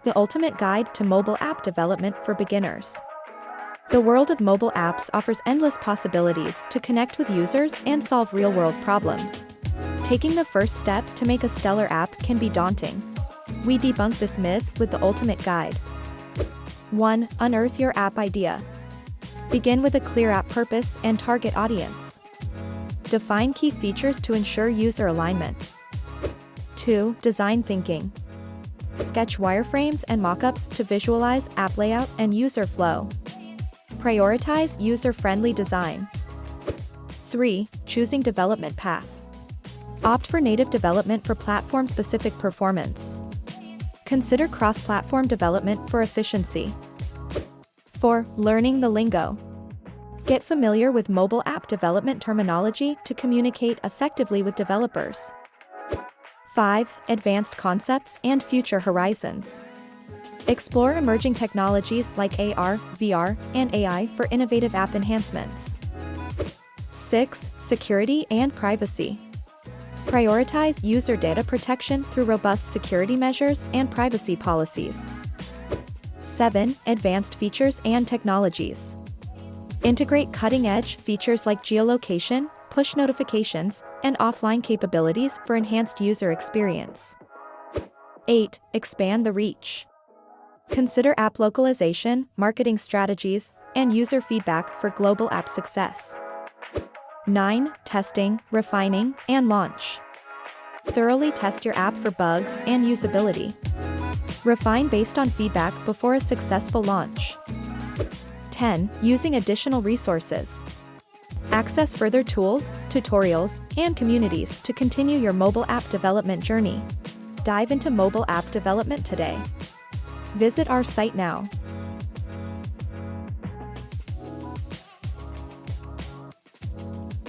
the ultimate guide to mobile app development for beginners. The world of mobile apps offers endless possibilities to connect with users and solve real-world problems. Taking the first step to make a stellar app can be daunting. We debunk this myth with the ultimate guide. 1. Unearth your app idea. Begin with a clear app purpose and target audience. Define key features to ensure user alignment. 2. Design thinking. Sketch wireframes and mockups to visualize app layout and user flow. Prioritize user-friendly design. 3. Choosing development path. Opt for native development for platform-specific performance. Consider cross-platform development for efficiency. 4. Learning the lingo. Get familiar with mobile app development terminology to communicate effectively with developers. 5. Advanced concepts and future horizons. Explore emerging technologies like AR, VR, and AI for innovative app enhancements. 6. Security and privacy. Prioritize user data protection through robust security measures and privacy policies. 7. Advanced features and technologies. Integrate cutting-edge features like geolocation, push notifications, and offline capabilities for enhanced user experience. 8. Expand the reach. Consider app localization, marketing strategies, and user feedback for global app success. 9. Testing, refining, and launch. Thoroughly test your app for bugs and usability. Refine based on feedback before a successful launch. 10. Using additional resources. Access further tools, tutorials, and communities to continue your mobile app development journey. Dive into mobile app development today. Visit our site now.